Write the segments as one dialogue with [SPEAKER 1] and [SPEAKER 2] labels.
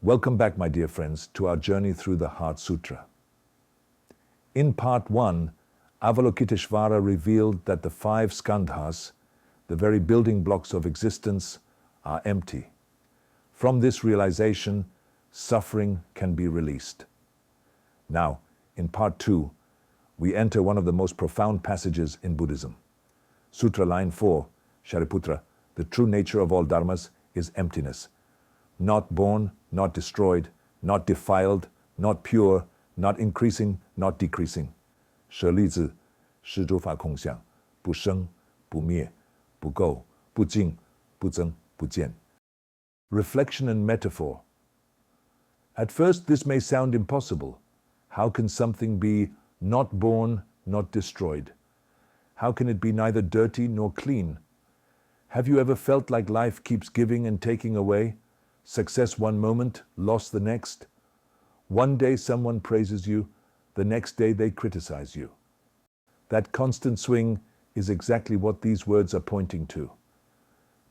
[SPEAKER 1] Welcome back, my dear friends, to our journey through the Heart Sutra. In part 1, Avalokiteshvara revealed that the 5 skandhas, the very building blocks of existence, are empty. From this realization, suffering can be released. Now, in part 2, we enter one of the most profound passages in Buddhism. Sutra line 4, Shariputra, the true nature of all dharmas is emptiness. Not born, not destroyed, not defiled, not pure, not increasing, not decreasing. 舍利子，是诸法空相，不生不灭，不垢不净，不增不减. Reflection and metaphor. At first, this may sound impossible. How can something be not born, not destroyed? How can it be neither dirty nor clean? Have you ever felt like life keeps giving and taking away? Success one moment, loss the next. One day someone praises you, the next day they criticize you. That constant swing is exactly what these words are pointing to.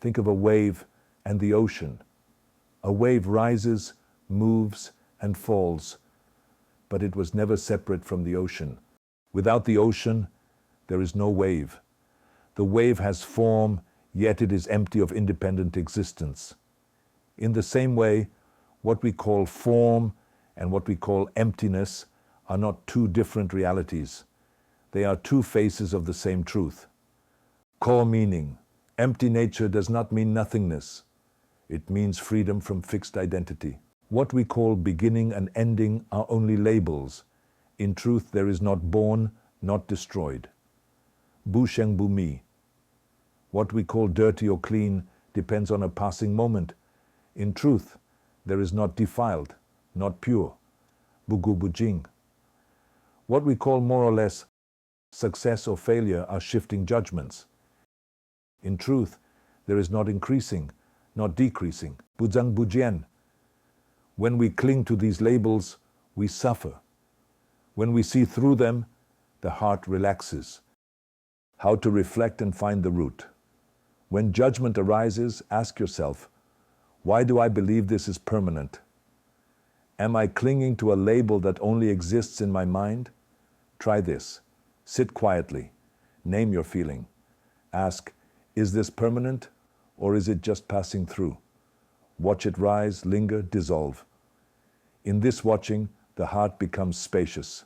[SPEAKER 1] Think of a wave and the ocean. A wave rises, moves, and falls, but it was never separate from the ocean. Without the ocean, there is no wave. The wave has form, yet it is empty of independent existence. In the same way, what we call form and what we call emptiness are not two different realities. They are two faces of the same truth. Core meaning. Empty nature does not mean nothingness. It means freedom from fixed identity. What we call beginning and ending are only labels. In truth, there is not born, not destroyed. Bu Sheng Bu Mi. What we call dirty or clean depends on a passing moment. In truth, there is not defiled, not pure. Bu Gu Bu Jing. What we call more or less success or failure are shifting judgments. In truth, there is not increasing, not decreasing. Bu Zhang Bu Jian. When we cling to these labels, we suffer. When we see through them, the heart relaxes. How to reflect and find the root. When judgment arises, ask yourself, why do I believe this is permanent? Am I clinging to a label that only exists in my mind? Try this. Sit quietly. Name your feeling. Ask, is this permanent or is it just passing through? Watch it rise, linger, dissolve. In this watching, the heart becomes spacious.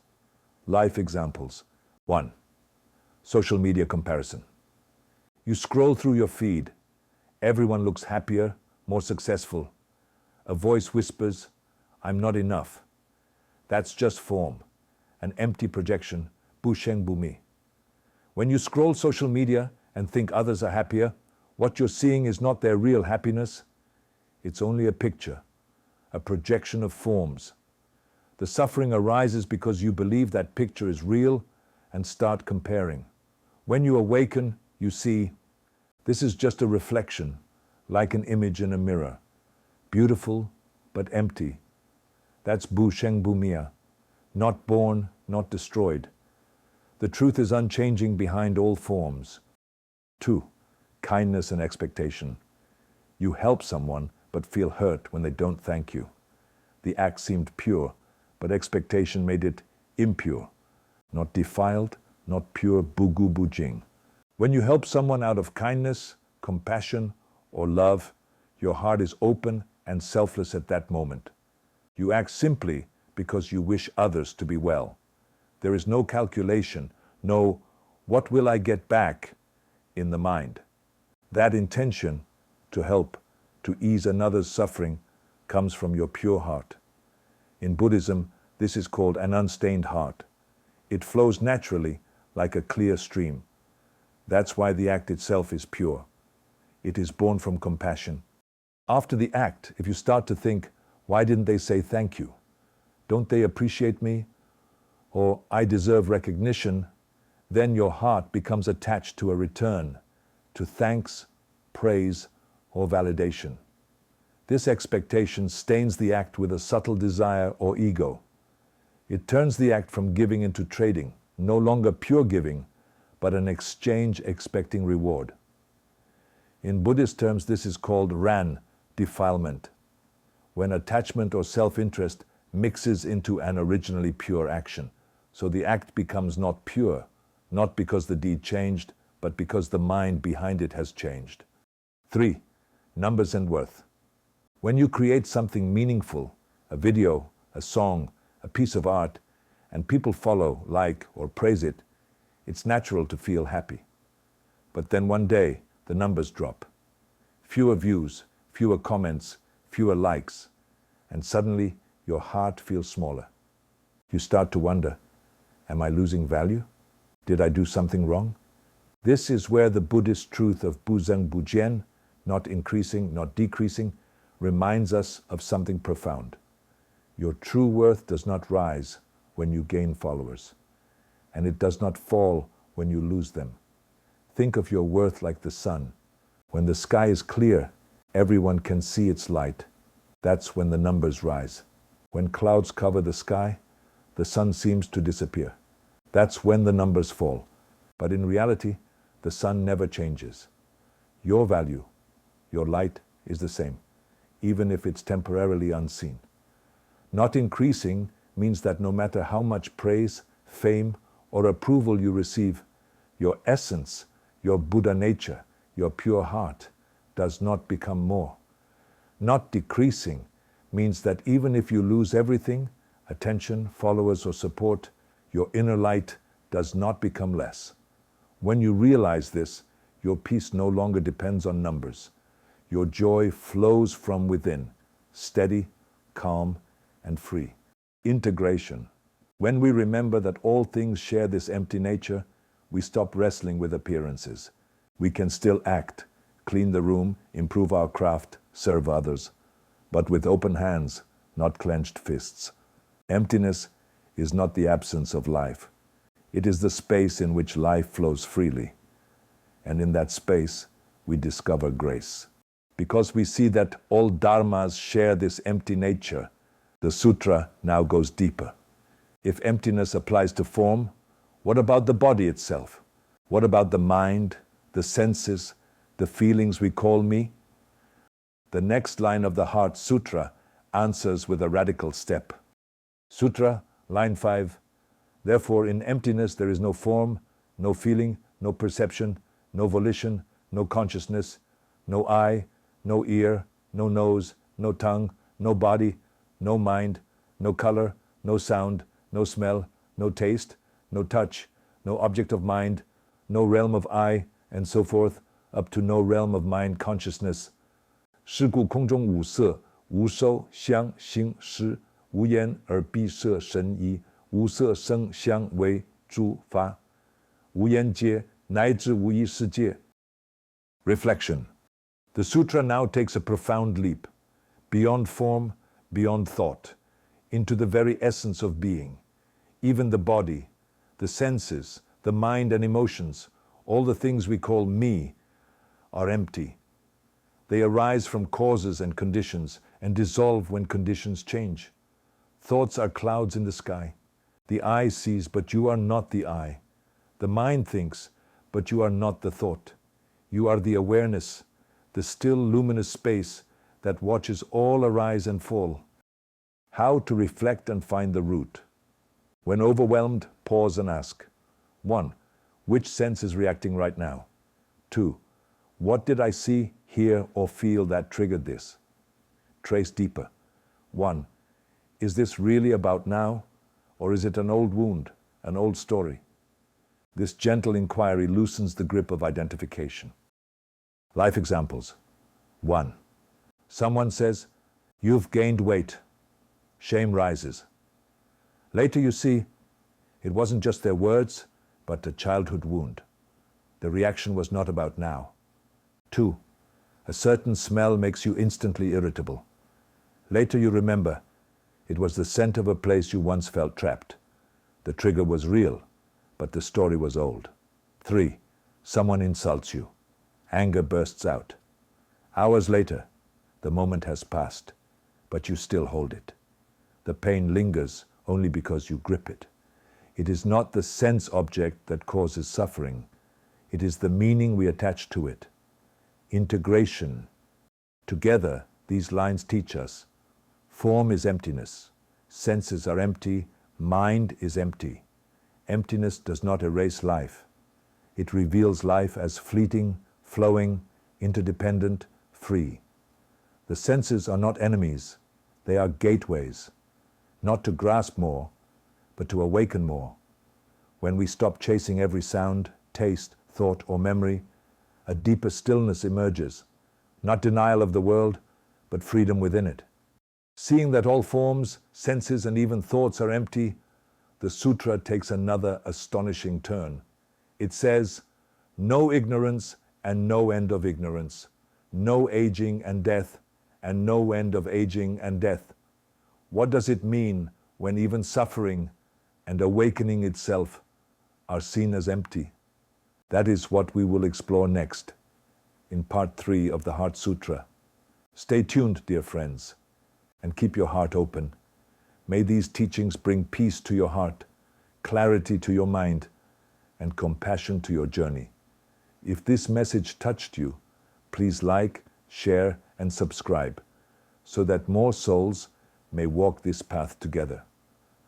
[SPEAKER 1] Life examples. 1. Social media comparison. You scroll through your feed. Everyone looks happier, more successful. A voice whispers, I'm not enough. That's just form, an empty projection, Bu Sheng Bu Mi. When you scroll social media and think others are happier, what you're seeing is not their real happiness. It's only a picture, a projection of forms. The suffering arises because you believe that picture is real and start comparing. When you awaken, you see, this is just a reflection, like an image in a mirror. Beautiful, but empty. That's Bu Sheng Bu Mia. Not born, not destroyed. The truth is unchanging behind all forms. 2. Kindness and expectation. You help someone, but feel hurt when they don't thank you. The act seemed pure, but expectation made it impure. Not defiled, not pure Bu Gu Bu Jing. When you help someone out of kindness, compassion, or love, your heart is open and selfless at that moment. You act simply because you wish others to be well. There is no calculation, no what will I get back in the mind. That intention to help, to ease another's suffering, comes from your pure heart. In Buddhism, this is called an unstained heart. It flows naturally like a clear stream. That's why the act itself is pure. It is born from compassion. After the act, if you start to think, why didn't they say thank you? Don't they appreciate me? Or I deserve recognition? Then your heart becomes attached to a return, to thanks, praise, or validation. This expectation stains the act with a subtle desire or ego. It turns the act from giving into trading, no longer pure giving, but an exchange expecting reward. In Buddhist terms, this is called ran, defilement. when attachment or self-interest mixes into an originally pure action. So the act becomes not pure, not because the deed changed, but because the mind behind it has changed. 3. Numbers and worth. When you create something meaningful, a video, a song, a piece of art, and people follow, like, or praise it, it's natural to feel happy. But then one day, the numbers drop. Fewer views, fewer comments, fewer likes, and suddenly your heart feels smaller. You start to wonder, am I losing value? Did I do something wrong? This is where the Buddhist truth of Buzeng Bujian, not increasing, not decreasing, reminds us of something profound. Your true worth does not rise when you gain followers, and it does not fall when you lose them. Think of your worth like the sun. When the sky is clear, everyone can see its light. That's when the numbers rise. When clouds cover the sky, the sun seems to disappear. That's when the numbers fall. But in reality, the sun never changes. Your value, your light is the same, even if it's temporarily unseen. Not increasing means that no matter how much praise, fame, or approval you receive, your essence, your Buddha nature, your pure heart, does not become more. Not decreasing means that even if you lose everything, attention, followers, or support, your inner light does not become less. When you realize this, your peace no longer depends on numbers. Your joy flows from within, steady, calm, and free. Integration. When we remember that all things share this empty nature, we stop wrestling with appearances. We can still act, clean the room, improve our craft, serve others, but with open hands, not clenched fists. Emptiness is not the absence of life. It is the space in which life flows freely. And in that space, we discover grace. Because we see that all dharmas share this empty nature, the sutra now goes deeper. If emptiness applies to form, what about the body itself? What about the mind, the senses, the feelings we call me? The next line of the Heart Sutra answers with a radical step. Sutra, line 5. Therefore, in emptiness there is no form, no feeling, no perception, no volition, no consciousness, no eye, no ear, no nose, no tongue, no body, no mind, no color, no sound, no smell, no taste, no touch, no object of mind, no realm of I, and so forth, up to no realm of mind consciousness. 是故空中无色，无受想行识，无眼耳鼻舌身意，无色声香味触法，无眼界，乃至无意识界。Reflection. The sutra now takes a profound leap, beyond form, beyond thought, into the very essence of being. Even the body, the senses, the mind and emotions, all the things we call me, are empty. They arise from causes and conditions and dissolve when conditions change. Thoughts are clouds in the sky. The eye sees, but you are not the eye. The mind thinks, but you are not the thought. You are the awareness, the still luminous space that watches all arise and fall. How to reflect and find the root. When overwhelmed, pause and ask. 1. Which sense is reacting right now? 2. What did I see, hear, or feel that triggered this? Trace deeper. 1. Is this really about now, or is it an old wound, an old story? This gentle inquiry loosens the grip of identification. Life examples. 1. Someone says, "You've gained weight." Shame rises. Later you see, it wasn't just their words, but a childhood wound. The reaction was not about now. 2. A certain smell makes you instantly irritable. Later you remember, it was the scent of a place you once felt trapped. The trigger was real, but the story was old. 3. Someone insults you. Anger bursts out. Hours later, the moment has passed, but you still hold it. The pain lingers only because you grip it. It is not the sense object that causes suffering. It is the meaning we attach to it. Integration. Together, these lines teach us Form is emptiness. Senses are empty. Mind is empty. Emptiness does not erase life. It reveals life as fleeting, flowing, interdependent, free. The senses are not enemies. They are gateways, not to grasp more, but to awaken more. When we stop chasing every sound, taste, thought, or memory, a deeper stillness emerges, not denial of the world, but freedom within it. Seeing that all forms, senses, and even thoughts are empty, the sutra takes another astonishing turn. It says, no ignorance and no end of ignorance, no aging and death, and no end of aging and death. What does it mean when even suffering and awakening itself are seen as empty? That is what we will explore next in part 3 of the Heart Sutra. Stay tuned, dear friends, and keep your heart open. May these teachings bring peace to your heart, clarity to your mind, and compassion to your journey. If this message touched you, please like, share, and subscribe so that more souls may walk this path together.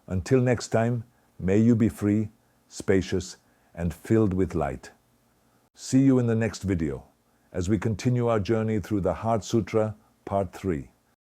[SPEAKER 1] Until next time, may you be free, spacious, and filled with light. See you in the next video as we continue our journey through the Heart Sutra, Part 3.